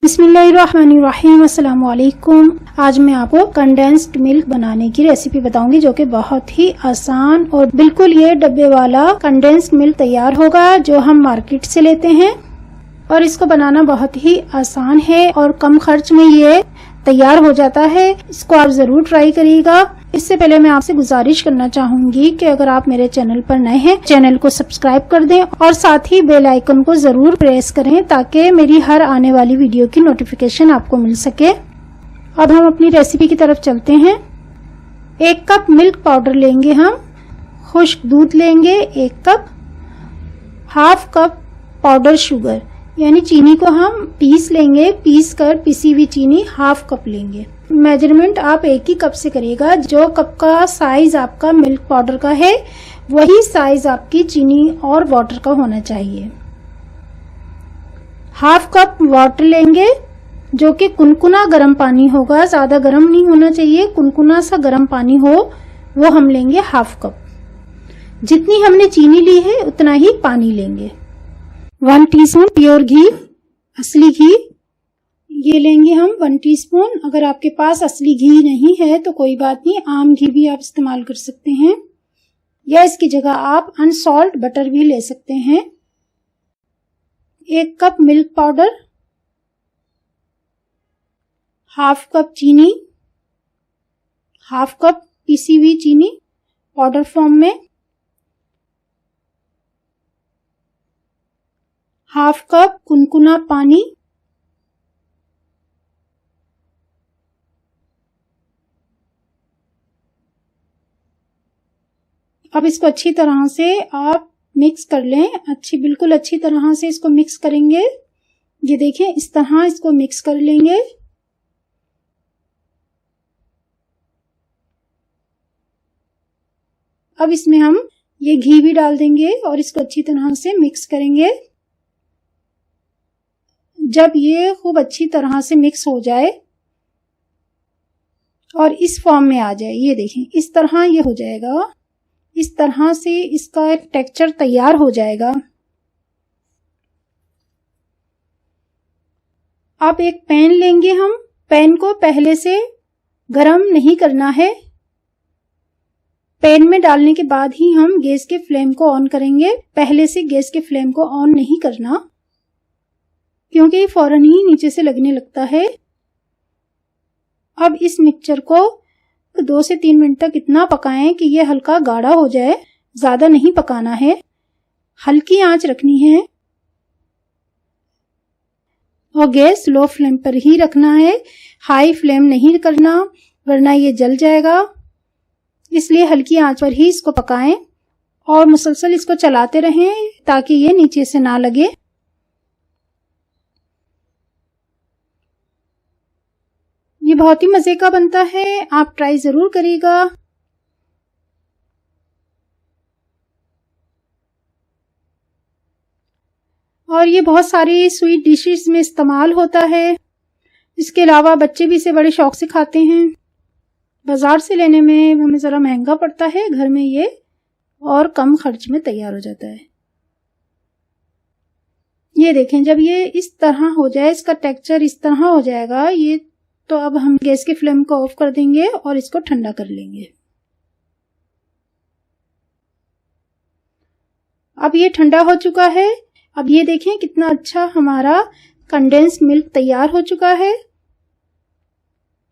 बिस्मिल्लाहिर्रहमानिर्रहीम, अस्सलाम वालेकुम। आज मैं आपको कंडेंस्ड मिल्क बनाने की रेसिपी बताऊंगी जो कि बहुत ही आसान और बिल्कुल ये डब्बे वाला कंडेंस्ड मिल्क तैयार होगा जो हम मार्केट से लेते हैं। और इसको बनाना बहुत ही आसान है और कम खर्च में ये तैयार हो जाता है। इसको आप जरूर ट्राई करिएगा। इससे पहले मैं आपसे गुजारिश करना चाहूंगी कि अगर आप मेरे चैनल पर नए हैं, चैनल को सब्सक्राइब कर दें और साथ ही बेल आइकन को जरूर प्रेस करें ताकि मेरी हर आने वाली वीडियो की नोटिफिकेशन आपको मिल सके। अब हम अपनी रेसिपी की तरफ चलते हैं। 1 कप मिल्क पाउडर लेंगे हम, खुश्क दूध लेंगे 1 cup, half cup powder sugar यानी चीनी को हम पीस लेंगे, पीस कर पिसी हुई चीनी हाफ कप लेंगे। मेजरमेंट आप 1 ही कप से करिएगा। जो कप का साइज आपका मिल्क पाउडर का है वही साइज आपकी चीनी और वाटर का होना चाहिए। हाफ कप वाटर लेंगे जो कि कुनकुना गर्म पानी होगा, ज्यादा गर्म नहीं होना चाहिए, कुनकुना सा गर्म पानी हो वो हम लेंगे हाफ कप। जितनी हमने चीनी ली है उतना ही पानी लेंगे। 1 टीस्पून प्योर घी, असली घी ये लेंगे हम 1 टीस्पून। अगर आपके पास असली घी नहीं है तो कोई बात नहीं, आम घी भी आप इस्तेमाल कर सकते हैं या इसकी जगह आप अनसॉल्ट बटर भी ले सकते हैं। 1 cup milk powder, half cup चीनी, हाफ कप पीसी हुई चीनी पाउडर फॉर्म में, हाफ कप कुनकुना पानी, अब इसको अच्छी तरह से आप मिक्स कर लें। बिल्कुल अच्छी तरह से इसको मिक्स करेंगे। ये देखें इस तरह इसको मिक्स कर लेंगे। अब इसमें हम ये घी भी डाल देंगे और इसको अच्छी तरह से मिक्स करेंगे। जब ये खूब अच्छी तरह से मिक्स हो जाए और इस फॉर्म में आ जाए, ये देखें इस तरह ये हो जाएगा, इस तरह से इसका एक टेक्सचर तैयार हो जाएगा। अब एक पैन लेंगे हम। पैन को पहले से गरम नहीं करना है। पैन में डालने के बाद ही हम गैस के फ्लेम को ऑन करेंगे। पहले से गैस के फ्लेम को ऑन नहीं करना क्योंकि ये फौरन ही नीचे से लगने लगता है। अब इस मिक्सचर को 2 से 3 मिनट तक इतना पकाएं कि ये हल्का गाढ़ा हो जाए। ज्यादा नहीं पकाना है, हल्की आंच रखनी है और गैस लो फ्लेम पर ही रखना है। हाई फ्लेम नहीं करना वरना ये जल जाएगा। इसलिए हल्की आंच पर ही इसको पकाएं और मुसलसल इसको चलाते रहें ताकि ये नीचे से ना लगे। ये बहुत ही मजे का बनता है, आप ट्राई जरूर करिएगा। और ये बहुत सारी स्वीट डिशेस में इस्तेमाल होता है। इसके अलावा बच्चे भी इसे बड़े शौक से खाते हैं। बाजार से लेने में हमें जरा महंगा पड़ता है, घर में ये और कम खर्च में तैयार हो जाता है। ये देखें जब ये इस तरह हो जाए, इसका टेक्सचर इस तरह हो जाएगा ये, तो अब हम गैस के फ्लेम को ऑफ कर देंगे और इसको ठंडा कर लेंगे। अब ये ठंडा हो चुका है। अब ये देखें कितना अच्छा हमारा कंडेंस्ड मिल्क तैयार हो चुका है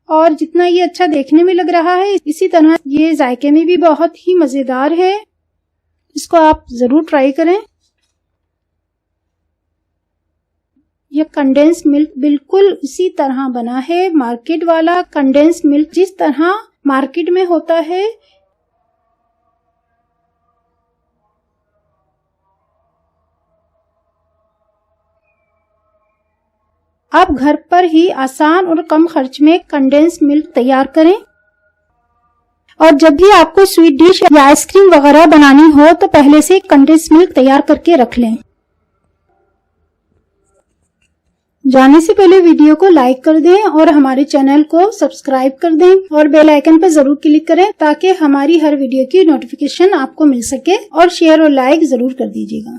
और जितना ये अच्छा देखने में लग रहा है इसी तरह ये जायके में भी बहुत ही मजेदार है। इसको आप जरूर ट्राई करें। यह कंडेंस्ड मिल्क बिल्कुल इसी तरह बना है, मार्केट वाला कंडेंस्ड मिल्क जिस तरह मार्केट में होता है। आप घर पर ही आसान और कम खर्च में कंडेंस्ड मिल्क तैयार करें। और जब भी आपको स्वीट डिश या आइसक्रीम वगैरह बनानी हो तो पहले से कंडेंस्ड मिल्क तैयार करके रख लें। जाने से पहले वीडियो को लाइक कर दें और हमारे चैनल को सब्सक्राइब कर दें और बेल आइकन पर जरूर क्लिक करें ताकि हमारी हर वीडियो की नोटिफिकेशन आपको मिल सके। और शेयर और लाइक जरूर कर दीजिएगा।